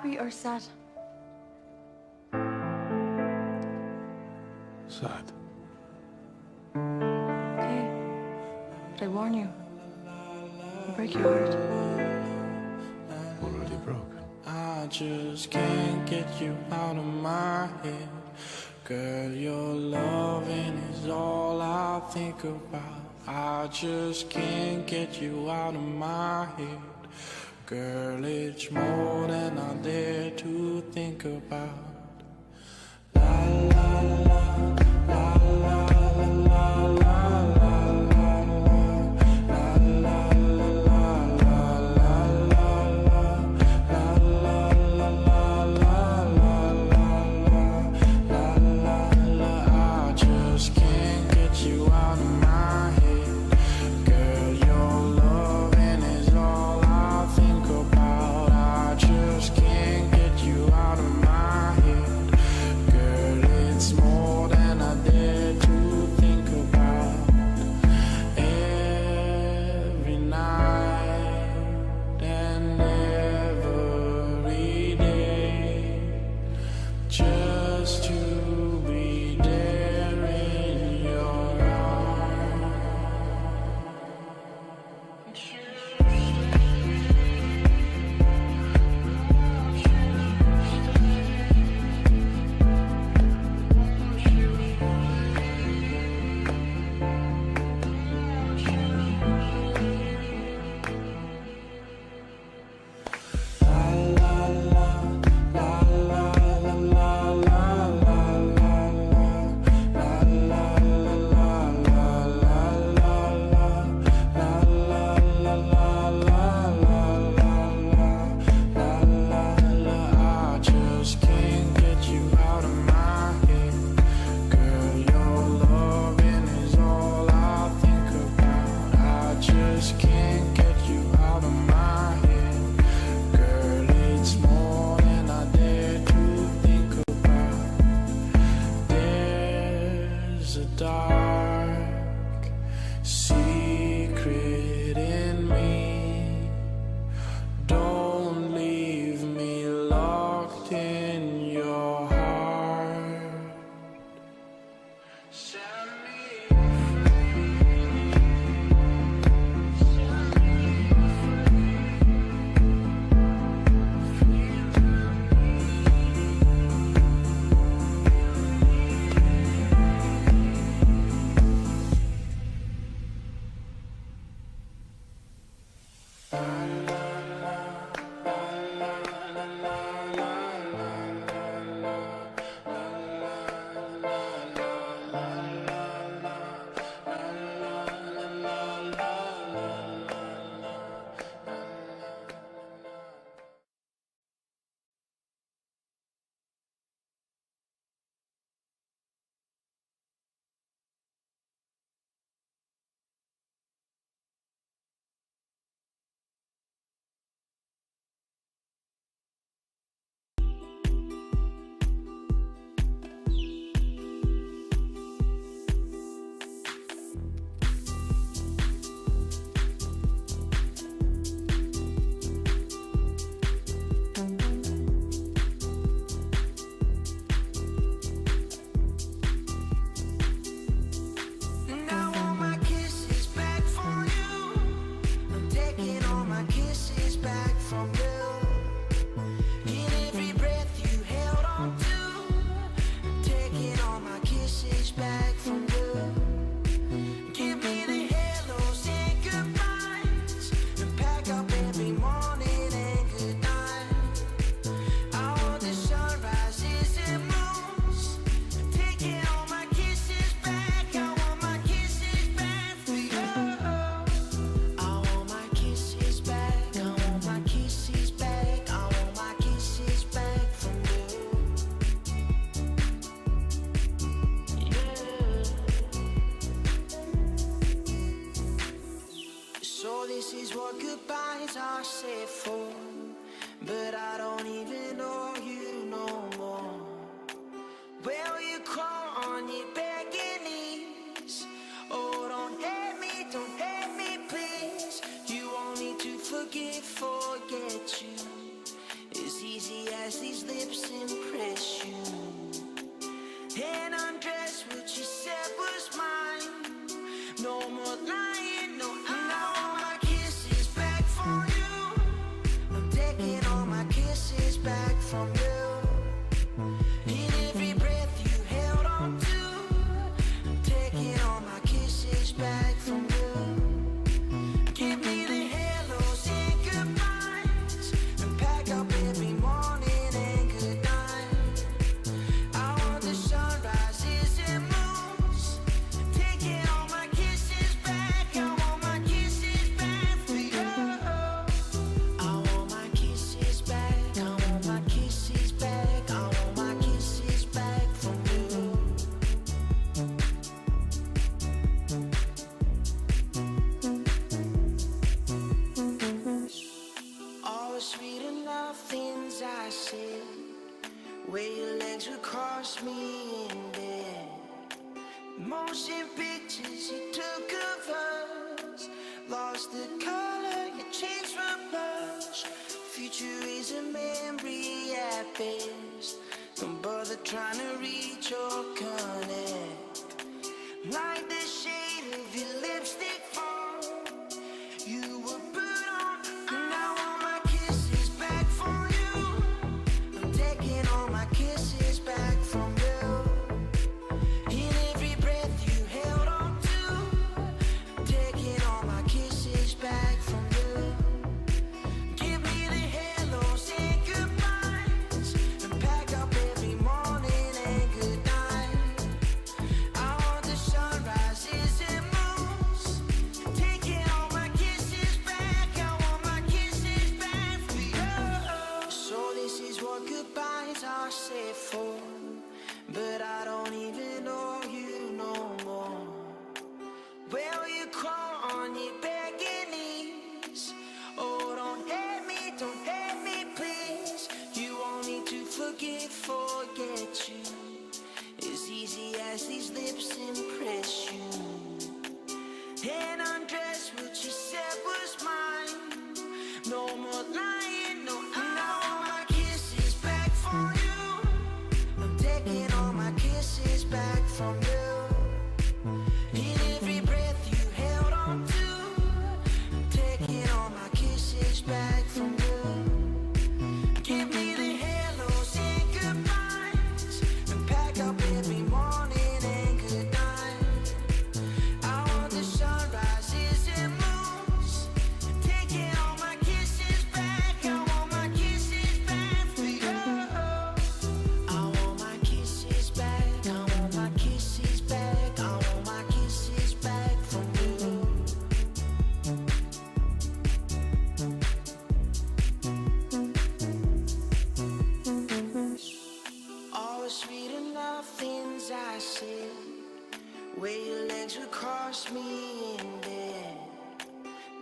Happy or sad? Sad. Okay. But I warn you. I'll break your heart. Already broken. I just can't get you out of my head. Girl, your loving is all I think about. I just can't get you out of my head. Girl, it's more than I dare to think about. La la la, la la la la I just can't get you out of my head. Girl, your loving is all I think about. I just can't get you out of my head. Girl, it's more than I dare to think about. Every night and every day, just to be there in your arms. I just can't get you out of my head. Girl, your loving is all I think about. I just can't get you out of my head. Girl, it's more than I dare to think about. There's a dark secret in me. Don't leave me locked in your heart. Set me forget you. It's easy Where your legs would cross me in bed. Motion pictures you took of us. Lost the color, you changed from blush. Future is a memory at best. Don't bother trying to reach or connect. Like the shade of your lipstick fall. You were put on, and now all my kisses back for you. I'm taking all my kisses back from you. In every breath you held on to. Taking all my kisses back from you. Give me the hello, say goodbyes, and pack up every morning and good night. I want the sunrises and moons. Taking all my kisses back. I want my kisses back for you. So this is what goodbyes are said for. But I don't even know you no more. Well, you crawl on your begging knees. Oh, don't hate me, please. You want me to forget you. As easy as these lips impress you. And undress what you said was mine. No more lying, no. Now all my kisses back for you. I'm taking all my kisses back from you. In every breath you held on to. Taking all my kisses back from you. Give me the hellos and goodbyes, and pack up every morning and good night. I want the sunrises and moons. Taking all my kisses back. I want my kisses back for you. I want my kisses back. I want my kisses back. I want my kisses back from you. All was sweet enough things I said. Where your legs would cross me in bed.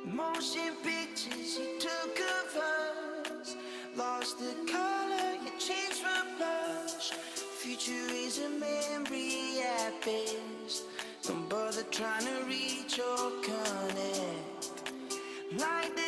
Motion pictures you took of us. Lost the color, you changed from blush. Future is a memory at best. Don't bother trying to reach or connect. Like the